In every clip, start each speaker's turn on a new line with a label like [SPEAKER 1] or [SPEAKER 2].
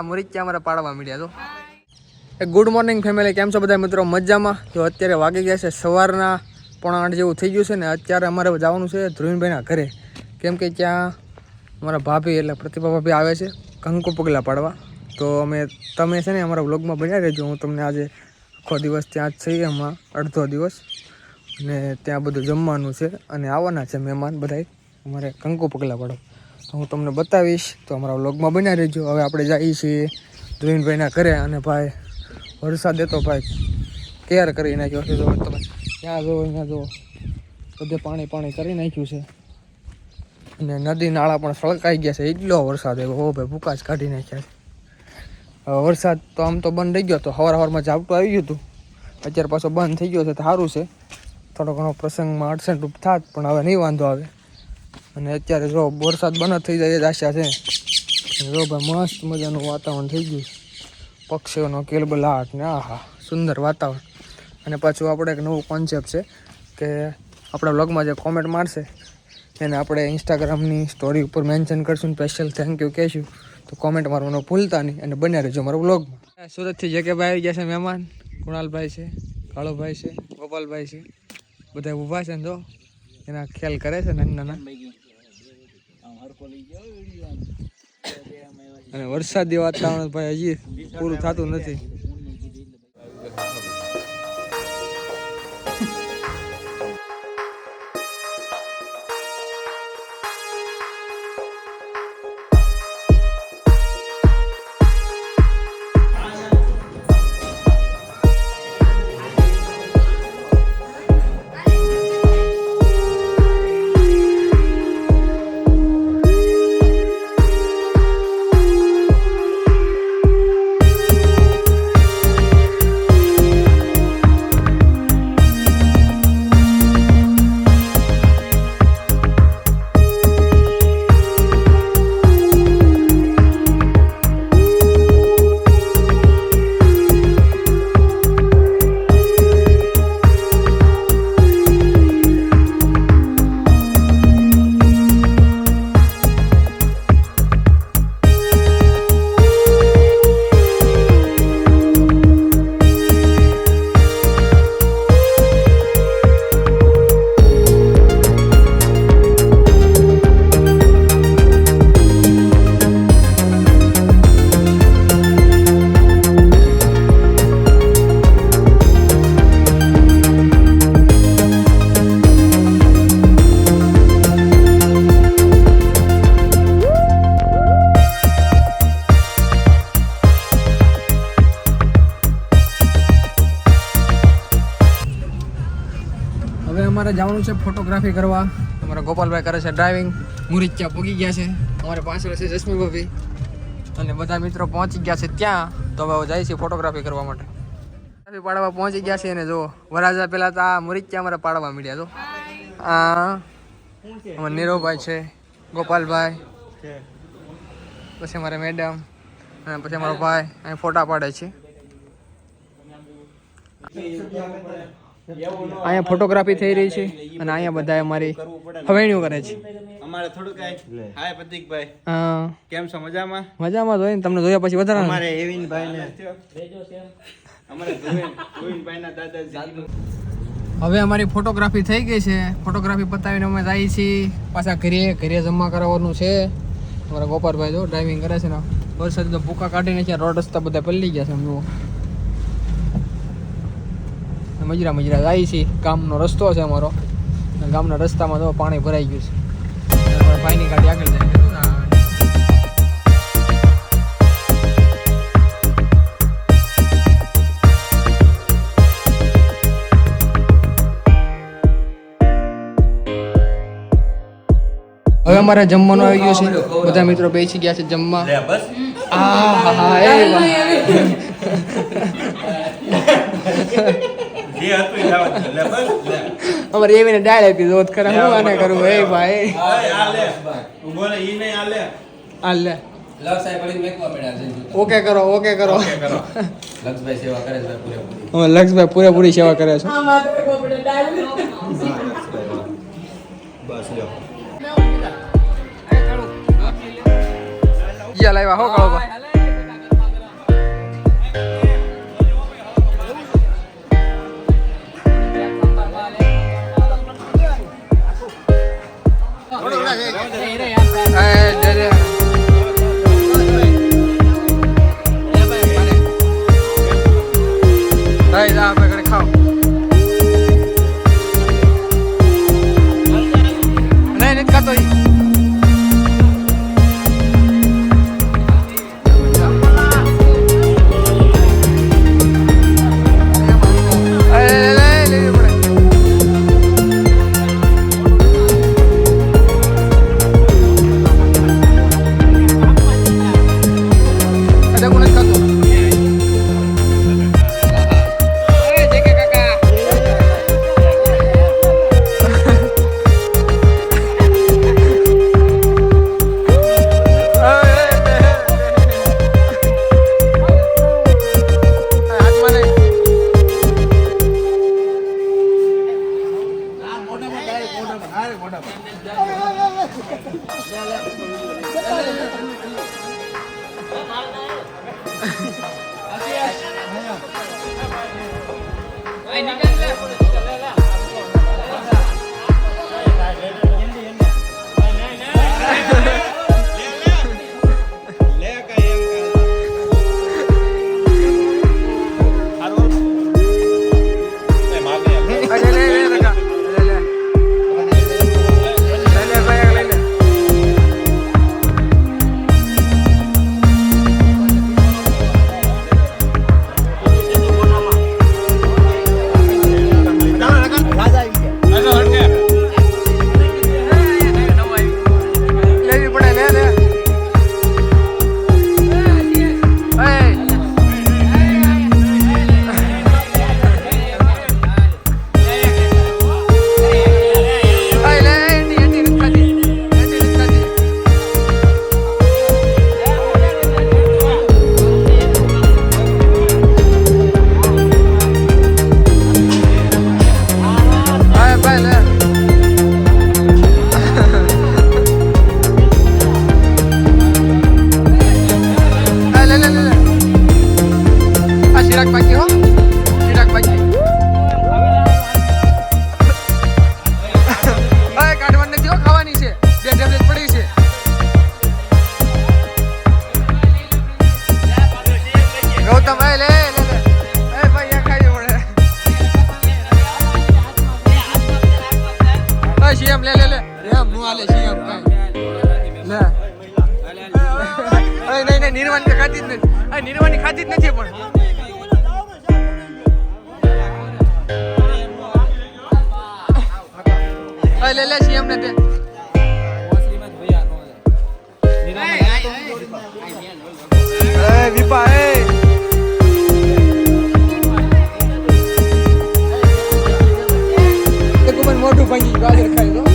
[SPEAKER 1] મુરીચા અમારે પાડવા મળ્યા તો ગુડ મોર્નિંગ ફેમિલી, કેમ છો બધા મિત્રો? મજામાં? તો અત્યારે વાગી ગયા છે સવારના 7:30 જેવું થઈ ગયું છે ને અત્યારે અમારે જવાનું છે ધ્રુવીનભાઈના ઘરે, કેમ કે ત્યાં અમારા ભાભી એટલે પ્રતિભા ભાભી આવે છે કંકુ પગલાં પાડવા. તો તમે છે ને અમારા વ્લોગમાં બન્યા રહેજો. હું તમને આજે આખો દિવસ ત્યાં જ છીએ, હમણાં અડધો દિવસ, અને ત્યાં બધું જમવાનું છે અને આવવાના છે મહેમાન બધા અમારે કંકુ પગલાં પાડવા. તો હું તમને બતાવીશ, તો અમારા વ્લોગમાં બન્યા રહેજો. હવે આપણે જઈએ છીએ ધ્રુવીનભાઈના ઘરે અને ભાઈ વરસાદે તો ભાઈ કેર કરી નાખ્યો છે. તમે ત્યાં જો અહીંયા જો બધે પાણી કરી નાખ્યું છે અને નદી નાળા પણ સળકાઈ ગયા છે. એટલો વરસાદ એવો ભાઈ ભૂકા જ કાઢી નાખ્યા છે. વરસાદ તો આમ તો બંધ થઈ ગયો હતો, સવારમાં ઝાપટું આવી ગયું હતું, અત્યારે પાછો બંધ થઈ ગયો છે. તો સારું છે, થોડો ઘણો પ્રસંગમાં અડચણરૂપ થાત પણ હવે નહીં વાંધો આવે. અને અત્યારે જો વરસાદ બંધ થઈ જાય એ જ આશા છે. જો ભાઈ મસ્ત મજાનું વાતાવરણ થઈ ગયું, પક્ષીઓનો કિલબલાટ ને આહા સુંદર વાતાવરણ. અને પાછું આપણે એક નવું કોન્સેપ્ટ છે કે આપણા વ્લોગમાં જે કોમેન્ટ મારશે એને આપણે ઇન્સ્ટાગ્રામની સ્ટોરી ઉપર મેન્શન કરશું, સ્પેશિયલ થેન્ક યુ કહેશું. તો કોમેન્ટ મારવાનું ભૂલતા નહીં અને બન્યા રહેજો મારા વ્લોગમાં. સુરતથી જગ્યાભાઈ આવી ગયા છે મહેમાન, કુણાલભાઈ છે, કાળુભાઈ છે, ગોપાલભાઈ છે, બધા ઊભા છે ને જો એના ખ્યાલ કરે છે નાના. અને વરસાદી વાતાવરણ ભાઈ હજી પૂરું થતું નથી. અમારે જવાનું છે ફોટોગ્રાફી કરવા. અમારા ગોપાલભાઈ કરે છે ડ્રાઇવિંગ, મુરીચા પગી ગયા છે, અમારે પાછળ છે જસ્મી ભાભી અને બધા મિત્રો પહોંચી ગયા છે ત્યાં. તો હવે જાય છે ફોટોગ્રાફી કરવા માટે. ફોટોગ્રાફી પાડવા પહોંચી ગયા છે અને જો વરાજા પહેલાં તો આ મુરીચા અમારે પાડવા મળ્યા. તો આ અમારા નીરવભાઈ છે, ગોપાલભાઈ, પછી અમારે મેડમ અને પછી અમારો ભાઈ અહીં ફોટા પાડે છે. અહીંયા ફોટોગ્રાફી થઈ રહી છે અને અહીંયા બધા અમારી હવેણીઓ કરે છે.
[SPEAKER 2] અમારે થોડુંક હાય પ્રતિકભાઈ,
[SPEAKER 1] હા
[SPEAKER 2] કેમ છો? મજામાં?
[SPEAKER 1] મજામાં જોઈને તમને જોયા પછી વધારે
[SPEAKER 2] અમારે એવિનભાઈ ને અમારે ધ્રુવીનભાઈના દાદાજી.
[SPEAKER 1] હવે અમારી ફોટોગ્રાફી થઈ ગઈ છે. ફોટોગ્રાફી પતાવીને અમે જઈએ છીએ પાછા ઘરે જમવા કરાવવાનું છે. અમારા ગોપાલભાઈ જો ડ્રાઇવિંગ કરે છે ને વરસાદ તો ભૂકા કાઢીને છે, રોડ રસ્તા બધા પલળી ગયા છે. એમ જુઓ મજરા જાય છે. ગામનો રસ્તો છે અમારો, ગામના રસ્તામાં તો પાણી ભરાઈ ગયું છે. ભાઈની ગાડી આગળ જાય. હવે અમારે જમવાનું આવી ગયું છે, બધા મિત્રો બેસી ગયા છે જમવા. અમારે એવીને ડાળ આપી દો ખરા હું આને કરું એ ભાઈ
[SPEAKER 2] ઉભો રે ઈ નહીં હાલે
[SPEAKER 1] હાલ લે
[SPEAKER 3] લક્ષ સાહેબ પડી મેકવા પડ્યા છે
[SPEAKER 1] ઓકે કરો
[SPEAKER 3] લક્ષભાઈ સેવા કરે છે પૂરેપૂરી
[SPEAKER 1] અમે લક્ષભાઈ પૂરેપૂરી સેવા કરે છે
[SPEAKER 2] બસ લ્યો
[SPEAKER 1] યા લાવ્યા હો કાળો બા નિર્વાની ખાતી જ નથી પણ લે લે સીએમ ને તે વિપા મોટું ભાઈ ગાજર ખાઈ દો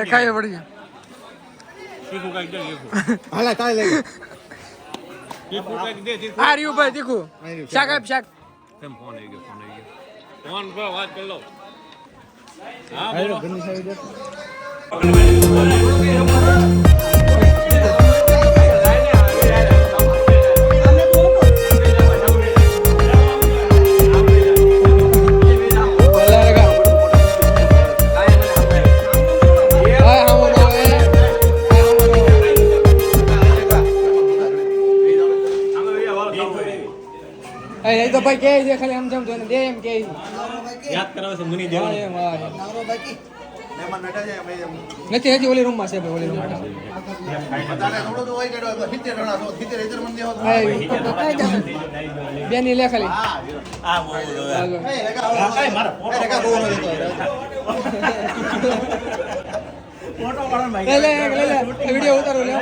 [SPEAKER 1] ખાઈ પડી આર્યું ભાઈ તીખું શાક આપ શાક
[SPEAKER 4] ફોન પર વાત કરી લો.
[SPEAKER 1] તો ભાઈ કે છે ખાલી આમ જામ તો દે એમ કે
[SPEAKER 2] યાદ કરાવે છે મુની
[SPEAKER 1] હા,
[SPEAKER 2] દેવ
[SPEAKER 1] એમ, હા, એમ.
[SPEAKER 2] મહેમાન બેઠા છે અમે એમ
[SPEAKER 1] નથી હજી ઓલી રૂમમાં છે ભાઈ ઓલી રૂમમાં
[SPEAKER 2] બધાને થોડું તો હોય કે 70 જણા છો 70 ઇધર મંદી હોત
[SPEAKER 1] બેની લે ખાલી
[SPEAKER 2] આ બહુ
[SPEAKER 1] હાલો.
[SPEAKER 2] એ મારા ફોટો બહુ નતો ફોટો પાડો ભાઈ
[SPEAKER 1] લે વિડિયો ઉતારો લે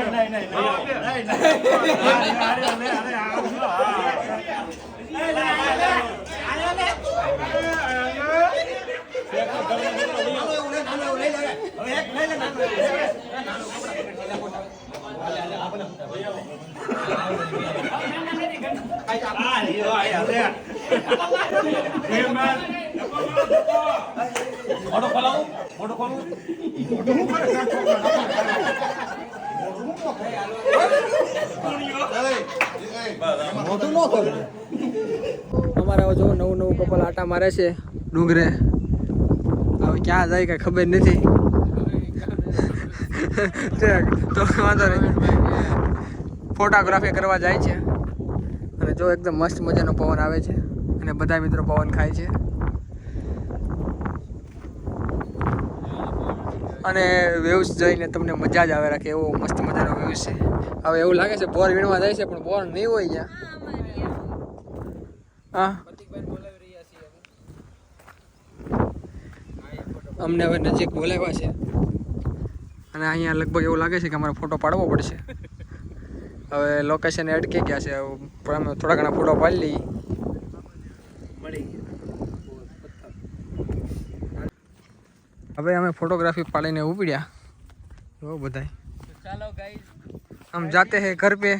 [SPEAKER 1] મોટું ન કર અમારા જો નવું કપલ આટા મારે છે ડુંગરે હવે ક્યાં જાય કઈ ખબર નથી તો વાંધો નહીં ફોટોગ્રાફી કરવા જાય છે અને જો એકદમ મસ્ત મજાનો પવન આવે છે અને બધા મિત્રો પવન ખાય છે અને વેવ્સ જોઈને તમને મજા જ આવે રાખે એવો મસ્ત મજાનો વેવ્સ છે હવે એવું લાગે છે બોર વીણવા જાય છે પણ બોર નહીં હોય ત્યાં હા અમને હવે નજીક બોલાવ્યા છે અને અહીંયા લગભગ એવું લાગે છે કે અમારે ફોટો પાડવો પડશે હવે લોકેશન અટકી ગયા છે પણ અમે થોડા ઘણા ફોટો પાડી લઈએ હવે અમે फोटोग्राफी पाड़ीने उपड़्या वो बताए
[SPEAKER 4] चलो गाइस
[SPEAKER 1] हम जाते हैं घर पे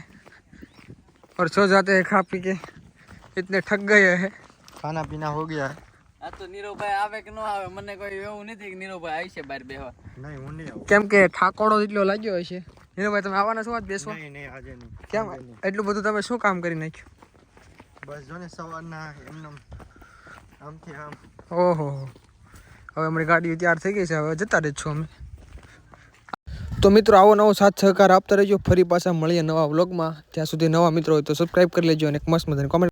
[SPEAKER 1] और सो जाते हैं खा पी के इतने थक गए हैं
[SPEAKER 2] ખાના પીના હો ગયા
[SPEAKER 4] આ તો નીરવભાઈ આવે કે ન આવે મને કોઈ એવું નથી કે નીરવભાઈ આવી છે બહાર બેહવા
[SPEAKER 2] નહીં હું નહીં આવું
[SPEAKER 1] કેમ કે ઠાકોડો એટલો લાગ્યો હોય છે નીરવભાઈ તમે આવવાના છો આજ બેસવા
[SPEAKER 2] નહીં આજે નહીં
[SPEAKER 1] કેમ એટલું બધું તમે શું કામ કરી નાખ્યું
[SPEAKER 2] બસ જો ને સવારના એમનેમ આમથી આમ
[SPEAKER 1] ઓહો હવે અમારી ગાડી તૈયાર થઈ ગઈ છે હવે જતા રહીશું અમે તો મિત્રો આવો નવો સાથ સહકાર આપતા રહેજો ફરી પાછા મળીએ નવા વ્લોગમાં ત્યાં સુધી નવા મિત્રો હોય તો સબસ્ક્રાઈબ કરી લેજો અને એક મસ્ત મજાની કોમેન્ટ